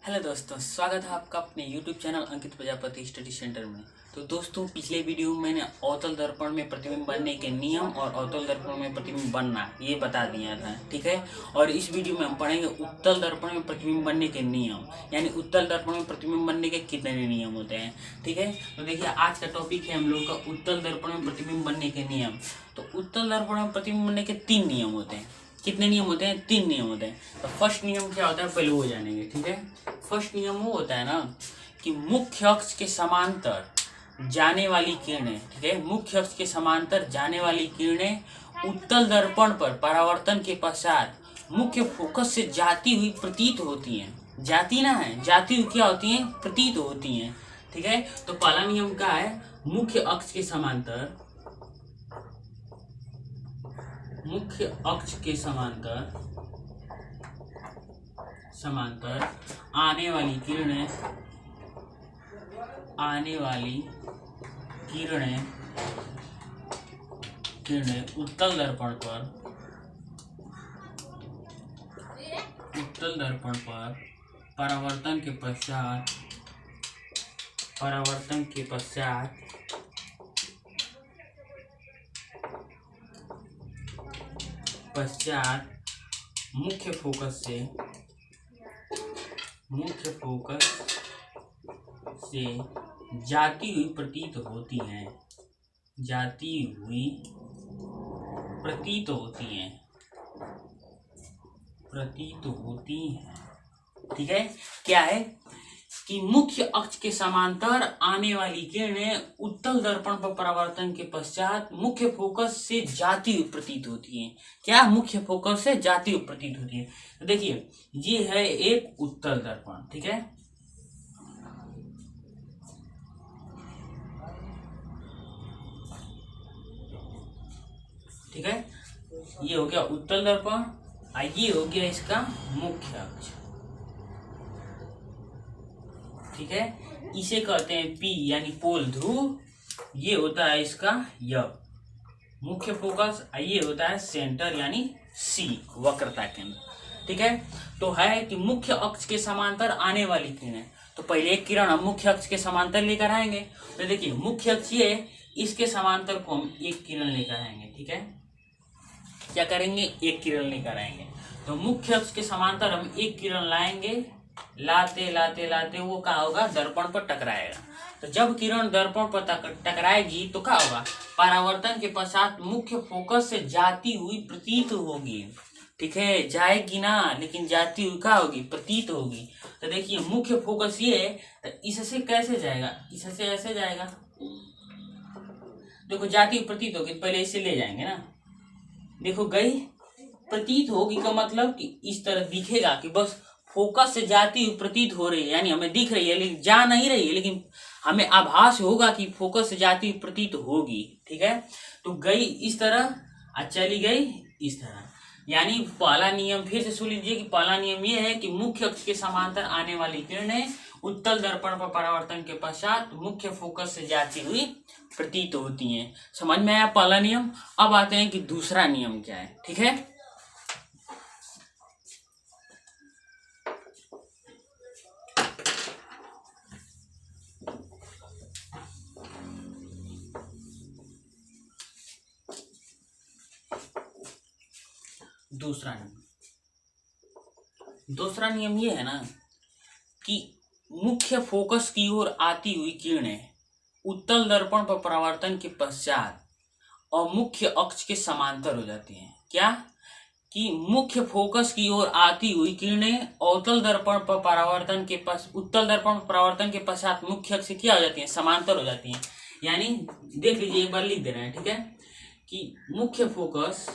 Hello दोस्तों, स्वागत है आपका अपने YouTube चैनल अंकित प्रजापति स्टडी सेंटर में। तो दोस्तों, पिछले वीडियो में मैंने अवतल दर्पण में प्रतिबिंब बनने के नियम और अवतल दर्पण में प्रतिबिंब बनना ये बता दिया था, ठीक है। और इस वीडियो में हम पढ़ेंगे उत्तल दर्पण में प्रतिबिंब बनने के नियम, यानी उत्तल दर्पण में प्रतिबिंब बनने के कितने नियम होते हैं, ठीक है। तो देखिए, आज का टॉपिक है हम लोग का उत्तल दर्पण में प्रतिबिंब बनने के नियम। तो उत्तल दर्पण में प्रतिबिंब बनने के 3 नियम होते हैं। कितने नियम होते हैं? 3 नियम होते हैं। तो फर्स्ट नियम क्या होता है, पहले वो जानेंगे, ठीक है। फर्स्ट नियम वो होता है ना कि मुख्य अक्ष के समांतर जाने वाली किरणें, ठीक है, मुख्य अक्ष के समांतर जाने वाली किरणें उत्तल दर्पण पर परावर्तन के पश्चात मुख्य फोकस से जाती हुई प्रतीत होती हैं। जाती ना है, जाती हुई क्या होती हैं? प्रतीत होती हैं, ठीक है। तो पहला नियम क्या है? मुख्य अक्ष के समांतर, मुख्य अक्ष के समांतर आने वाली किरणें उत्तल दर्पण पर परावर्तन के पश्चात मुख्य फोकस से जाती हुई प्रतीत होती हैं, ठीक है। क्या है कि मुख्य अक्ष के समांतर आने वाली किरणें उत्तल दर्पण पर परावर्तन के पश्चात मुख्य फोकस से जाती हुई प्रतीत होती हैं। क्या? मुख्य फोकस से जाती हुई प्रतीत होती है। तो देखिए, ये है एक उत्तल दर्पण, ठीक है। ठीक है, ये हो गया उत्तल दर्पण, ये हो गया इसका मुख्य अक्ष, ठीक है। इसे कहते हैं P यानी पोल ध्रुव। ये होता है इसका मुख्य फोकस, ये होता है सेंटर यानी C, वक्रता केंद्र, ठीक है। तो है कि मुख्य अक्ष के समांतर आने वाली किरणें। तो पहले एक किरण हम मुख्य अक्ष के समांतर लेकर आएंगे। तो देखिए, मुख्य अक्ष ये, इसके समांतर को हम एक किरण लेकर आएंगे, ठीक है। क्या करेंगे? एक किरण लेकर आएंगे। तो मुख्य अक्ष के समांतर हम एक किरण लाएंगे, लाते लाते लाते वो क्या होगा? दर्पण पर टकराएगा। तो जब किरण दर्पण पर टकराएगी तो क्या होगा? परावर्तन के पश्चात मुख्य फोकस से जाती हुई प्रतीत होगी, ठीक है। जाएगी ना, लेकिन जाती हुई क्या होगी? प्रतीत होगी। तो देखिए, मुख्य फोकस ये है, तो इससे कैसे जाएगा? इससे ऐसे जाएगा। देखो, जाती हुई प्रतीत होगी, पहले इसे ले जाएंगे ना। देखो, गई, प्रतीत होगी का मतलब कि इस तरह दिखेगा कि बस फोकस से जाती हुई प्रतीत हो रही है, यानी हमें दिख रही है लेकिन जा नहीं रही है, लेकिन हमें आभास होगा कि फोकस से जाती हुई प्रतीत होगी, ठीक है। तो गई इस तरह, चली गई इस तरह। यानी पहला नियम फिर से सुन लीजिए कि पहला नियम यह है कि मुख्य अक्ष के समांतर आने वाली किरणें उत्तल दर्पण पर परावर्तन के पश्चात मुख्य फोकस से जाती हुई प्रतीत होती हैं। समझ में आया पहला नियम? अब आते हैं कि दूसरा नियम क्या है, ठीक है। दूसरा नियम ये है ना कि मुख्य फोकस की ओर आती हुई किरणें उत्तल दर्पण पर परावर्तन के पश्चात और मुख्य अक्ष के समांतर हो जाती हैं। क्या? कि मुख्य फोकस की ओर आती हुई किरणें उत्तल दर्पण पर परावर्तन के पश्चात मुख्य अक्ष से क्या हो जाती हैं? समांतर हो जाती हैं। यानी देख लीजिए, एक बार लिख दे रहे हैं, ठीक है, कि मुख्य फोकस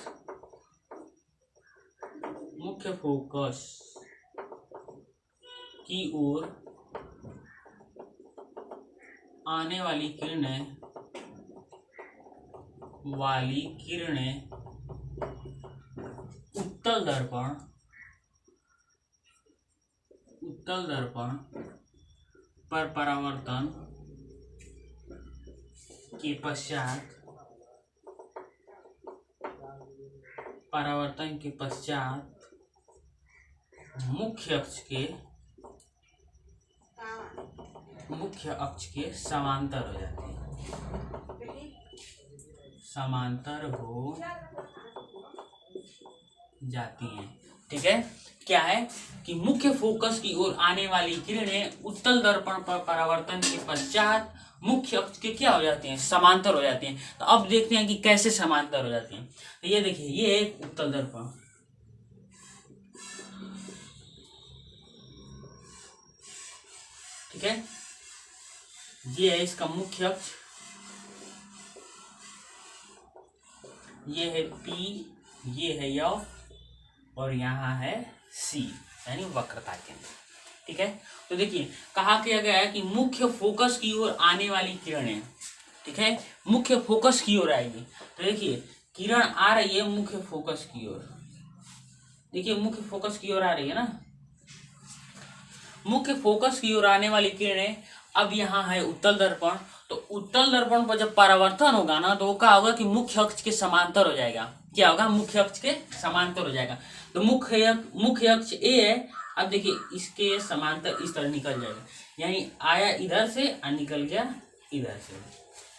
की ओर आने वाली किरणें उत्तल दर्पण पर परावर्तन के पश्चात मुख्य अक्ष मुख्य अक्ष के समांतर हो जाती है, समांतर हो जाती हैं। ठीक है, क्या है कि मुख्य फोकस की ओर आने वाली किरणें उत्तल दर्पण पर परावर्तन के पश्चात मुख्य अक्ष के क्या हो जाती हैं, समांतर हो जाती हैं। तो अब देखते हैं कि कैसे समांतर हो जाती हैं। तो ये देखिए, ये एक उत्तल दर्पण, ठीक है, ये है इसका मुख्य अक्ष, ये है P, ये है F और यहाँ है C, यानी वक्रता केंद्र। ठीक है, तो देखिए कहा किया गया है कि मुख्य फोकस की ओर आने वाली किरणें, ठीक है, मुख्य फोकस की ओर आएगी। तो देखिए किरण आ रही है मुख्य फोकस की ओर, देखिए मुख्य फोकस की ओर आ रही है ना, मुख्य फोकस की ओर आने वाली किरणें। अब यहाँ है उत्तल दर्पण, तो उत्तल दर्पण पर जब परावर्तन होगा ना, तो क्या होगा कि मुख्य अक्ष के समांतर हो जाएगा। क्या होगा, मुख्य अक्ष के समांतर हो जाएगा। तो मुख्य अक्ष ए है, अब देखिए इसके समांतर इस तरह निकल जाएगा, यानी आया इधर से और निकल गया इधर से।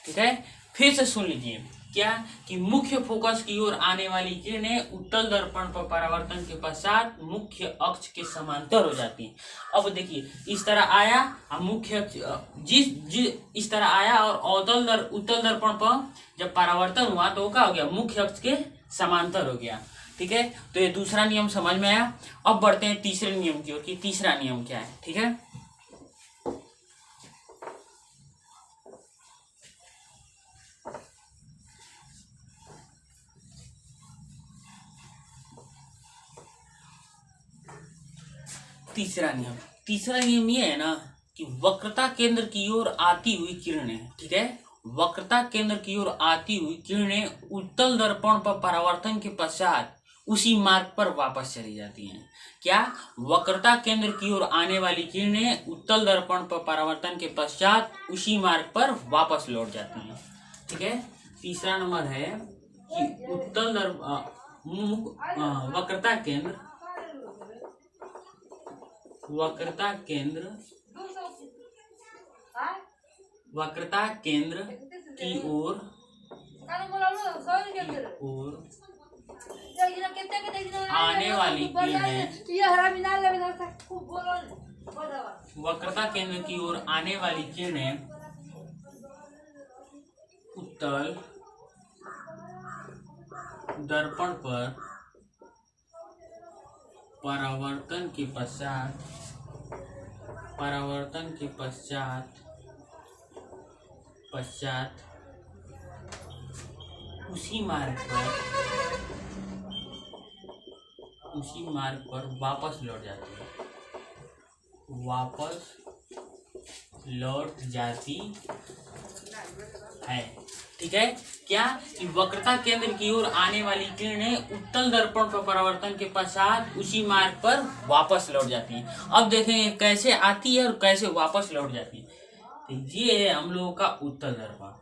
ठीक है, फिर से सुन लीजिए, क्या कि मुख्य फोकस की ओर आने वाली किरणें उत्तल दर्पण पर परावर्तन के पश्चात मुख्य अक्ष के समांतर हो जाती हैं। अब देखिए इस तरह आया, मुख्य इस तरह आया और उत्तल दर्पण पर जब परावर्तन हुआ तो क्या हो गया, मुख्य अक्ष के समांतर हो गया। ठीक है, तो ये दूसरा नियम समझ में आया। अब बढ़ते हैं तीसरे नियम की ओर कि तीसरा नियम क्या है। ठीक है, तीसरा नियम ये है ना कि वक्रता केंद्र की ओर आती हुई किरणें, ठीक है, वक्रता केंद्र की ओर आती हुई किरणें उत्तल दर्पण पर परावर्तन के पश्चात उसी मार्ग पर वापस चली जाती हैं। क्या, वक्रता केंद्र की ओर आने वाली किरणें उत्तल दर्पण पर परावर्तन के पश्चात उसी मार्ग पर वापस लौट जाती हैं। ठीक है, तीसरा नंबर है कि वक्रता केंद्र की ओर आने वाली किरणें वक्रता केंद्र की ओर आने वाली किरणें उत्तल दर्पण पर परावर्तन के पश्चात उसी मार्ग पर वापस लौट जाती है। ठीक है, क्या कि वक्रता केंद्र की ओर आने वाली किरणें उत्तल दर्पण पर परावर्तन के पश्चात उसी मार्ग पर वापस लौट जाती हैं। अब देखेंगे कैसे आती है और कैसे वापस लौट जाती है। तो ये है हम लोगों का उत्तल दर्पण।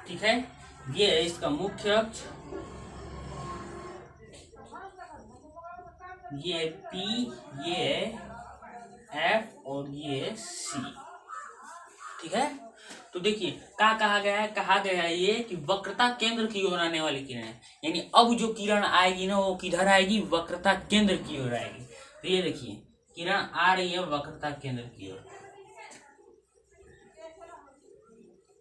ठीक है, ये है इसका मुख्य अक्ष, ये है P, ये है F और ये है C। ठीक है, तो देखिए क्या कहा गया है ये कि वक्रता केंद्र की ओर आने वाली किरण, यानी अब जो किरण आएगी ना वो किधर आएगी, वक्रता केंद्र की ओर आएगी। तो ये देखिए किरण आ रही है वक्रता केंद्र की ओर।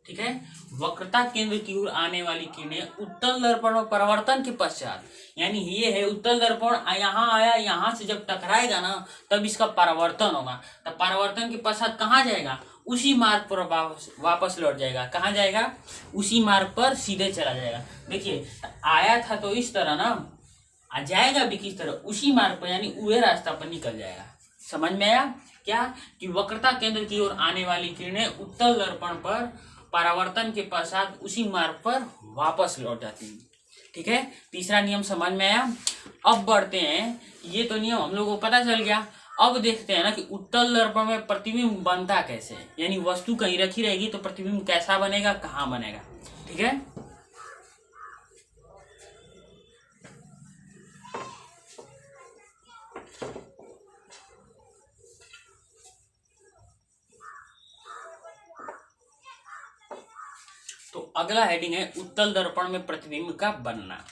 ठीक है, वक्रता केंद्र की ओर आने वाली किरणें उत्तल दर्पण और परावर्तन के पश्चात, यानी ये है उत्तल दर्पण यहाँ आया, यहाँ से जब टकराएगा ना तब इसका परावर्तन होगा। तब परावर्तन के पश्चात कहाँ जाएगा, उसी मार्ग पर वापस लौट जाएगा। कहाँ जाएगा, उसी मार्ग पर सीधे चला जाएगा। देखिए आया था तो इस तरह ना, आ जाएगा भी किस तरह, उसी मार्ग पर, यानी उहे रास्ता पर निकल जाएगा। समझ में आया क्या कि वक्रता केंद्र की ओर आने वाली किरणें उत्तल दर्पण पर परावर्तन के पश्चात उसी मार्ग पर वापस लौट जाती है। ठीक है, तीसरा नियम समझ में आया। अब बढ़ते हैं, ये तो नियम हम लोगों को पता चल गया। अब देखते हैं ना कि उत्तल दर्पण में प्रतिबिंब बनता कैसे है, यानी वस्तु कहीं रखी रहेगी तो प्रतिबिंब कैसा बनेगा, कहाँ बनेगा। ठीक है, अगला हेडिंग है उत्तल दर्पण में प्रतिबिंब का बनना।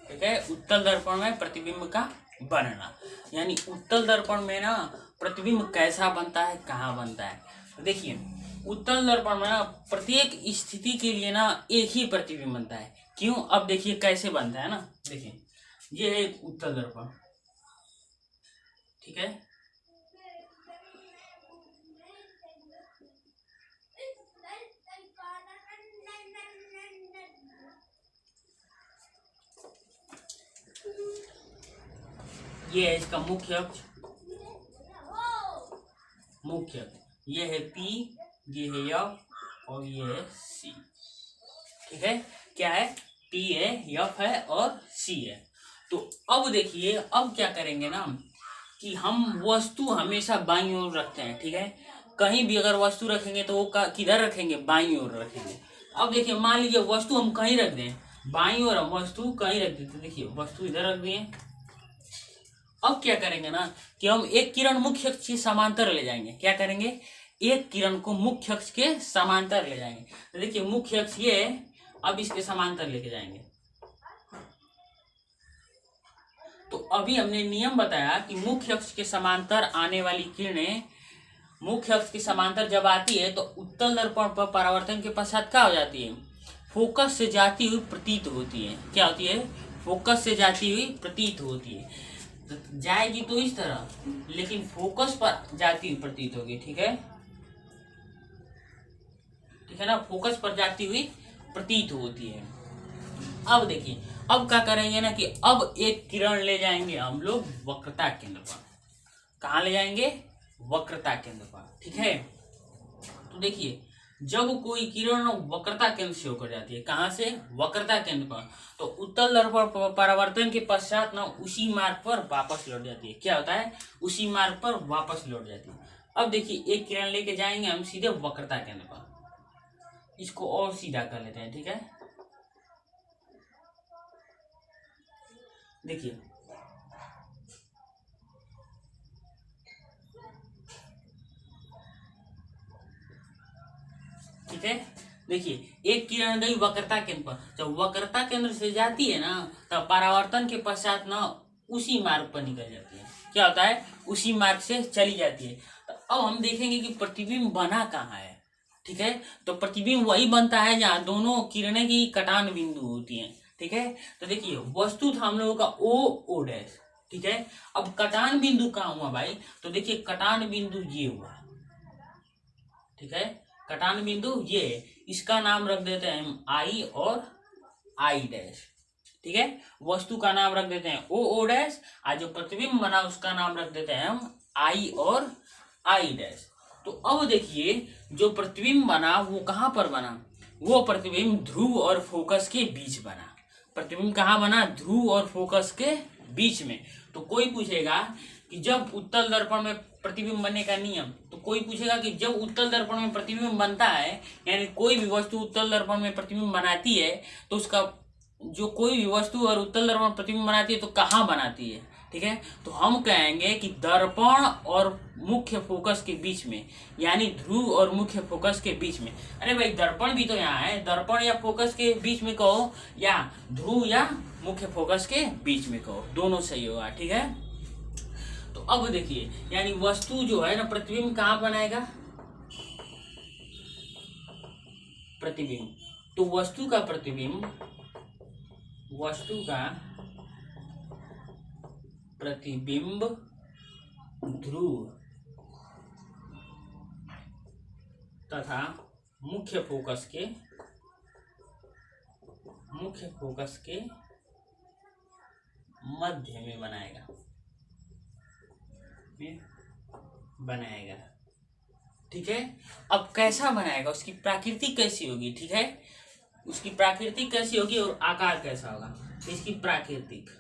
ठीक है, उत्तल दर्पण में प्रतिबिंब का बनना, यानी उत्तल दर्पण में ना प्रतिबिंब कैसा बनता है, कहाँ बनता है। तो देखिए उत्तल दर्पण में ना प्रत्येक स्थिति के लिए ना एक ही प्रतिबिंब बनता है। क्यों, अब देखिए कैसे बनता है ना। देखिए ये है उत्तल दर्पण, ठीक है। ये है इसका मुख्य अक्ष, मुख्य अक्ष ये है P, ये है F और ये है C। ठीक है, क्या है, P है, F है और C है। तो अब देखिए अब क्या करेंगे ना कि हम वस्तु हमेशा बाईं ओर रखते हैं। ठीक है, कहीं भी अगर वस्तु रखेंगे तो वो किधर रखेंगे, बाईं ओर रखेंगे। अब देखिए मान लीजिए वस्तु हम कहीं रख दें, बाईं ओर हम वस्तु कहीं रख देते, देखिए वस्तु इधर रख दिए। अब क्या करेंगे ना कि हम एक किरण मुख्य अक्ष के समांतर ले जाएंगे। क्या करेंगे, एक किरण को मुख्य अक्ष के समांतर ले जाएंगे। तो देखिए मुख्य अक्ष ये, अब इसके समांतर लेके जाएंगे। तो अभी हमने नियम बताया कि मुख्य अक्ष के समांतर आने वाली किरणें, मुख्य अक्ष के समांतर जब आती है तो उत्तल दर्पण पर परावर्तन के पश्चात क्या हो जाती है, फोकस से जाती हुई प्रतीत होती है। क्या होती है, फोकस से जाती हुई प्रतीत होती है। तो जाएगी तो इस तरह, लेकिन फोकस पर जाती हुई प्रतीत होगी। ठीक है, ठीक है ना, फोकस पर जाती हुई प्रतीत होती है। अब देखिए अब क्या करेंगे ना कि अब एक किरण ले जाएंगे हम लोग वक्रता केंद्र पर। कहाँ ले जाएंगे, वक्रता केंद्र पर। ठीक है, तो देखिए जब कोई किरण वक्रता केंद्र से होकर जाती है, कहाँ से, वक्रता केंद्र पर, तो उत्तल दर्पण परावर्तन के पश्चात ना उसी मार्ग पर वापस लौट जाती है। क्या होता है, उसी मार्ग पर वापस लौट जाती है। अब देखिए एक किरण लेके जाएंगे हम सीधे वक्रता केंद्र पर, इसको और सीधा कर लेते हैं। ठीक है, देखिए ठीक है, देखिए एक किरण गई वक्रता केंद्र पर, जब वक्रता केंद्र से जाती है ना तब परावर्तन के पश्चात ना उसी मार्ग पर निकल जाती है। क्या होता है, उसी मार्ग से चली जाती है। तो अब हम देखेंगे कि प्रतिबिंब बना कहाँ है। ठीक है, तो प्रतिबिंब वही बनता है जहाँ दोनों किरणें की कटान बिंदु होती हैं। ठीक है, तो देखिए वस्तु था हम लोगों का ओ डैश। ठीक है, अब कटान बिंदु कहाँ हुआ भाई, तो देखिए कटान बिंदु ये हुआ। ठीक है, कटान बिंदु ये, इसका नाम रख देते हैं हम आई और आई डैश। ठीक है, वस्तु का नाम रख देते हैं ओ डैश, आज जो प्रतिबिंब बना उसका नाम रख देते हैं हम आई और आई डैश। तो अब देखिए जो प्रतिबिंब बना वो कहाँ पर बना, वो प्रतिबिंब ध्रुव और फोकस के बीच बना। प्रतिबिंब कहाँ बना, ध्रुव और फोकस के बीच में। तो कोई पूछेगा कि जब उत्तल दर्पण में प्रतिबिंब बनने का नियम, तो कोई पूछेगा कि जब उत्तल दर्पण में प्रतिबिंब बनता है, यानी कोई भी वस्तु उत्तल दर्पण में प्रतिबिंब बनाती है, तो उसका जो कोई भी वस्तु और उत्तल दर्पण प्रतिबिंब बनाती है तो कहाँ बनाती है। ठीक है, तो हम कहेंगे कि दर्पण और मुख्य फोकस के बीच में, यानी ध्रुव और मुख्य फोकस के बीच में। अरे भाई दर्पण भी तो यहाँ है, दर्पण या फोकस के बीच में कहो, या ध्रुव या मुख्य फोकस के बीच में कहो, दोनों सही होगा। ठीक है, तो अब देखिए यानी वस्तु जो है ना प्रतिबिंब कहाँ बनाएगा, प्रतिबिंब, तो वस्तु का प्रतिबिंब, वस्तु का प्रतिबिंब ध्रुव तथा मुख्य फोकस के मध्य में बनाएगा। ठीक है, अब कैसा बनाएगा, उसकी प्राकृति कैसी होगी। ठीक है, उसकी प्राकृतिक कैसी होगी और आकार कैसा होगा, तो इसकी प्राकृतिक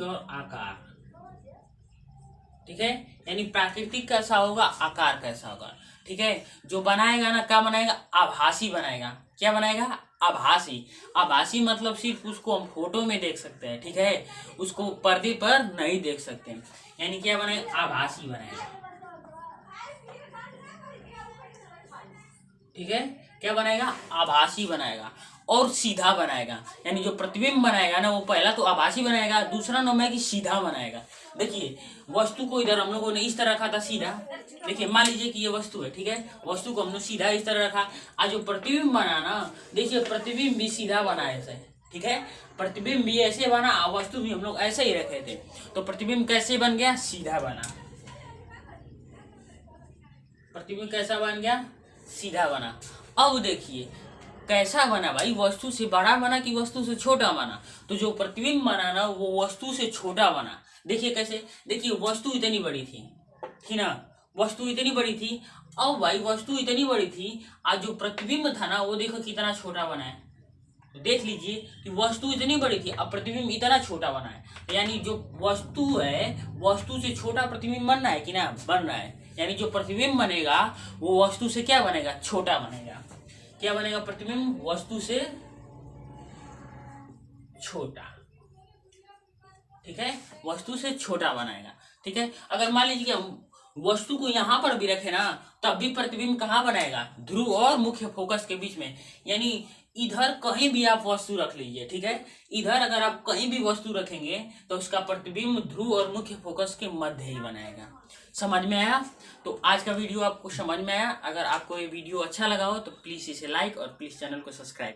और आकार। ठीक है। यानी प्राकृतिक कैसा होगा, आकार कैसा होगा, ठीक है। जो बनाएगा ना, क्या बनाएगा, आभासी बनाएगा। क्या बनाएगा, आभासी। आभासी मतलब सिर्फ उसको हम फोटो में देख सकते हैं, ठीक है, उसको पर्दे पर नहीं देख सकते। यानी क्या बनाएगा, आभासी बनाएगा, ठीक है। क्या बनाएगा, आभासी बनाएगा और सीधा बनाएगा। यानी जो प्रतिबिंब बनाएगा ना, वो पहला तो आभासी बनाएगा, दूसरा नाम है कि सीधा बनाएगा। देखिए वस्तु को इधर हम लोगों ने इस तरह रखा था सीधा। देखिए मान लीजिए कि ये वस्तु है, ठीक है, वस्तु को हमने सीधा इस तरह रखा। आज जो प्रतिबिंब बना ना, देखिए प्रतिबिंब भी सीधा बना ऐसे, ठीक है, प्रतिबिंब भी ऐसे बना, वस्तु भी हम लोग ऐसे ही रखे थे। तो प्रतिबिंब कैसे बन गया, सीधा बना। प्रतिबिंब कैसा बन गया, सीधा बना। अब देखिए कैसा बना भाई, वस्तु से बड़ा बना कि वस्तु से छोटा बना। तो जो प्रतिबिंब बना ना, वो वस्तु से छोटा बना। देखिए कैसे, देखिए वस्तु इतनी बड़ी थी ना, वस्तु इतनी बड़ी थी। अब भाई वस्तु इतनी बड़ी थी, आज जो प्रतिबिंब था ना, वो देखो कितना छोटा बना है। तो देख लीजिए कि वस्तु इतनी बड़ी थी, अब प्रतिबिंब इतना छोटा बना है। तो यानी जो वस्तु है, वस्तु से छोटा प्रतिबिंब बन रहा है कि ना, बन रहा है। यानी जो प्रतिबिंब बनेगा वो वस्तु से क्या बनेगा, छोटा बनेगा। क्या बनेगा, प्रतिबिंब वस्तु से छोटा, ठीक है, वस्तु से छोटा बनाएगा, ठीक है। अगर मान लीजिए कि हम वस्तु को यहाँ पर भी रखे ना, तब भी प्रतिबिंब कहाँ बनाएगा, ध्रुव और मुख्य फोकस के बीच में। यानी इधर कहीं भी आप वस्तु रख लीजिए, ठीक है, इधर अगर आप कहीं भी वस्तु रखेंगे तो उसका प्रतिबिंब ध्रुव और मुख्य फोकस के मध्य ही बनाएगा। समझ में आया। तो आज का वीडियो आपको समझ में आया। अगर आपको ये वीडियो अच्छा लगा हो तो प्लीज इसे लाइक और प्लीज चैनल को सब्सक्राइब।